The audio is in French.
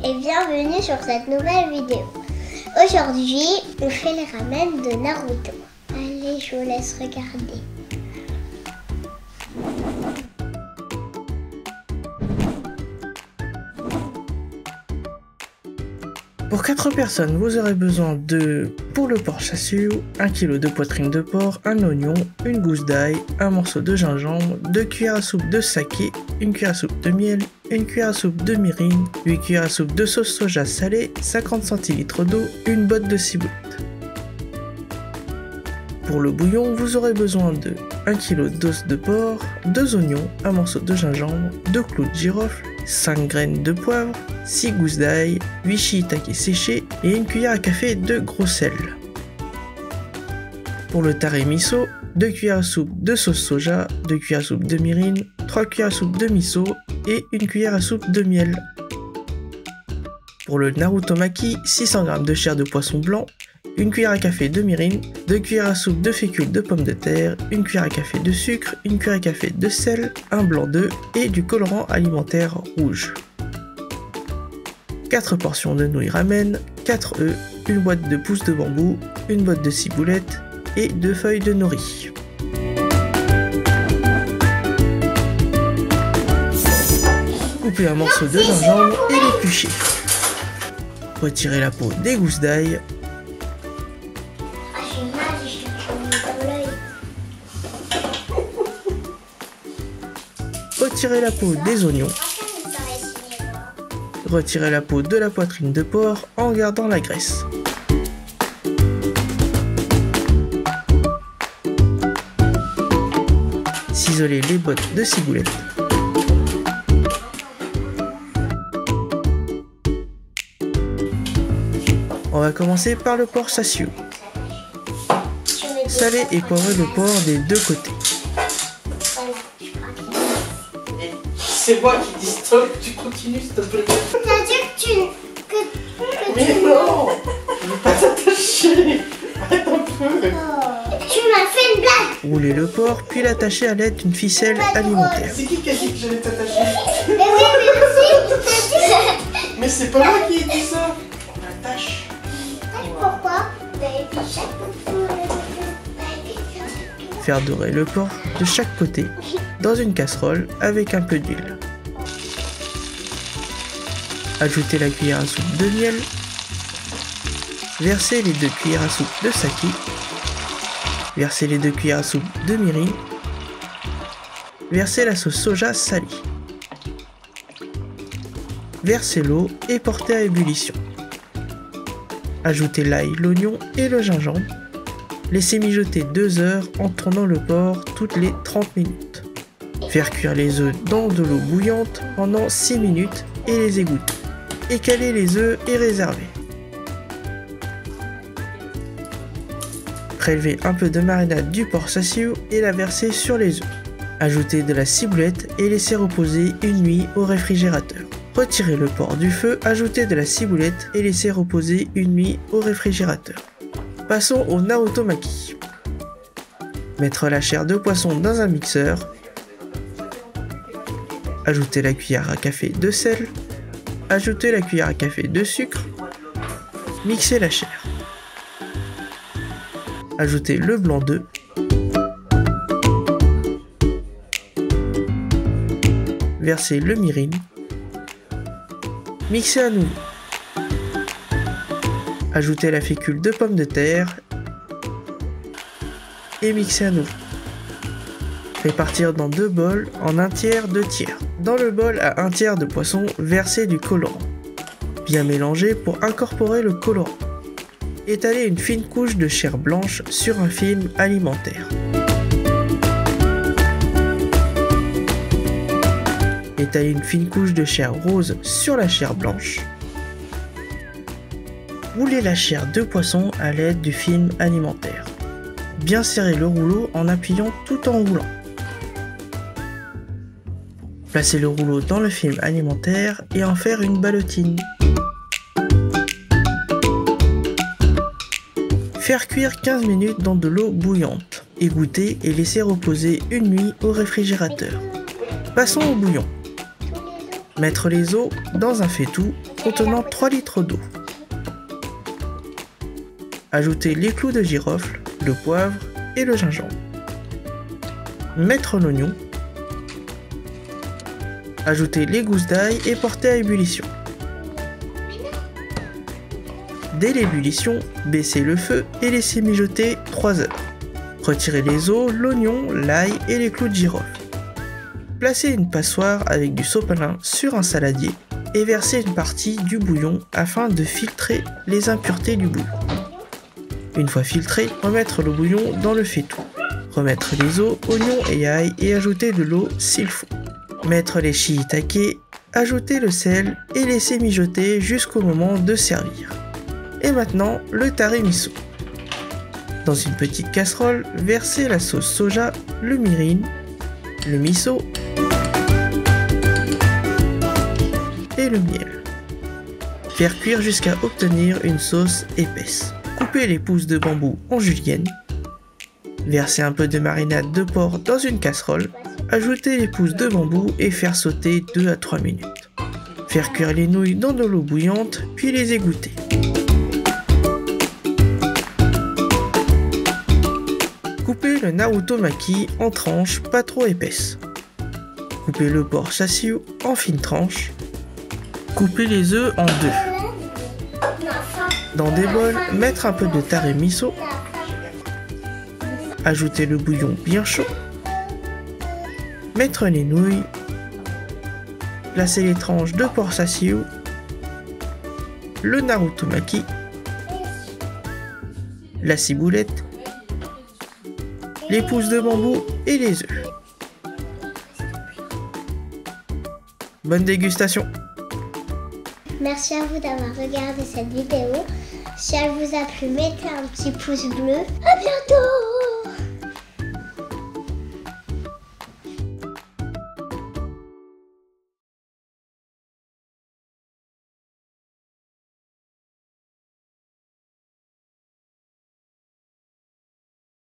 et bienvenue sur cette nouvelle vidéo. Aujourd'hui, on fait les ramen de Naruto. Allez, je vous laisse regarder. Pour 4 personnes, vous aurez besoin de, pour le porc chassu, 1 kg de poitrine de porc, un oignon, une gousse d'ail, un morceau de gingembre, 2 cuillères à soupe de saké, 1 cuillère à soupe de miel, 1 cuillère à soupe de mirin, 8 cuillères à soupe de sauce soja salée, 50 centilitres d'eau, une botte de ciboulette. Pour le bouillon, vous aurez besoin de 1 kg d'os de porc, 2 oignons, un morceau de gingembre, 2 clous de girofle, 5 graines de poivre, 6 gousses d'ail, 8 shiitake séchés et 1 cuillère à café de gros sel. Pour le tare miso, 2 cuillères à soupe de sauce soja, 2 cuillères à soupe de mirin, 3 cuillères à soupe de miso et 1 cuillère à soupe de miel. Pour le narutomaki, 600 g de chair de poisson blanc, 1 cuillère à café de mirin, 2 cuillères à soupe de fécule de pommes de terre, 1 cuillère à café de sucre, 1 cuillère à café de sel, un blanc d'œuf et du colorant alimentaire rouge. 4 portions de nouilles ramen, 4 œufs, une boîte de pousses de bambou, une boîte de ciboulette et 2 feuilles de nori. Coupez un morceau de gingembre et l'épluchez. Retirez la peau des gousses d'ail. Retirez la peau des oignons. Retirez la peau de la poitrine de porc en gardant la graisse. Ciselez les bottes de ciboulette. On va commencer par le porc chassu. Salez et poivrez le porc des deux côtés. C'est moi qui dis stop, tu continues s'il te plaît. T'as dit Mais non, je veux pas t'attacher. Arrête un peu. Tu m'as fait une blague. Roulez le porc puis l'attachez à l'aide d'une ficelle alimentaire. C'est qui a dit que j'allais t'attacher? Mais oui, mais aussi, Mais c'est pas moi qui ai dit ça. On l'attache. pourquoi? Faire dorer le porc de chaque côté dans une casserole avec un peu d'huile. Ajoutez la cuillère à soupe de miel. Versez les 2 cuillères à soupe de saké. Versez les 2 cuillères à soupe de mirin. Versez la sauce soja salée. Versez l'eau et portez à ébullition. Ajoutez l'ail, l'oignon et le gingembre. Laissez mijoter 2 heures en tournant le porc toutes les 30 minutes. Faire cuire les œufs dans de l'eau bouillante pendant 6 minutes et les égoutter. Écaler les œufs et réserver. Prélevez un peu de marinade du porc chassu et la verser sur les œufs. Ajoutez de la ciboulette et laissez reposer une nuit au réfrigérateur. Retirez le porc du feu, ajoutez de la ciboulette et laissez reposer une nuit au réfrigérateur. Passons au narutomaki. Mettre la chair de poisson dans un mixeur. Ajoutez la cuillère à café de sel. Ajoutez la cuillère à café de sucre. Mixez la chair. Ajoutez le blanc d'œuf. Versez le mirin. Mixez à nouveau. Ajoutez la fécule de pommes de terre et mixez à nouveau. Répartir dans 2 bols en 1/3, 2/3. Dans le bol à 1/3 de poisson, versez du colorant. Bien mélanger pour incorporer le colorant. Étalez une fine couche de chair blanche sur un film alimentaire. Étalez une fine couche de chair rose sur la chair blanche. Roulez la chair de poisson à l'aide du film alimentaire. Bien serrer le rouleau en appuyant tout en roulant. Placez le rouleau dans le film alimentaire et en faire une ballotine. Faire cuire 15 minutes dans de l'eau bouillante. Égoutter et laisser reposer une nuit au réfrigérateur. Passons au bouillon. Mettre les os dans un faitout contenant 3 litres d'eau. Ajouter les clous de girofle, le poivre et le gingembre. Mettre l'oignon. Ajouter les gousses d'ail et porter à ébullition. Dès l'ébullition, baissez le feu et laissez mijoter 3 heures. Retirez les os, l'oignon, l'ail et les clous de girofle. Placez une passoire avec du sopalin sur un saladier et versez une partie du bouillon afin de filtrer les impuretés du bouillon. Une fois filtré, remettre le bouillon dans le faitout. Remettre les os, oignons et ail et ajouter de l'eau s'il faut. Mettre les shiitake, ajouter le sel et laisser mijoter jusqu'au moment de servir. Et maintenant, le tare miso. Dans une petite casserole, versez la sauce soja, le mirin, le miso et le miel. Faire cuire jusqu'à obtenir une sauce épaisse. Coupez les pousses de bambou en julienne. Versez un peu de marinade de porc dans une casserole. Ajoutez les pousses de bambou et faire sauter 2 à 3 minutes. Faire cuire les nouilles dans de l'eau bouillante, puis les égoutter. Coupez le narutomaki en tranches pas trop épaisses. Coupez le porc chassiu en fines tranches. Coupez les œufs en 2. Dans des bols, mettre un peu de tare miso. Ajouter le bouillon bien chaud. Mettre les nouilles. Placer les tranches de porc chassiu. Le narutomaki. La ciboulette. Les pousses de bambou et les œufs. Bonne dégustation! Merci à vous d'avoir regardé cette vidéo. Si elle vous a plu, mettez un petit pouce bleu. À bientôt!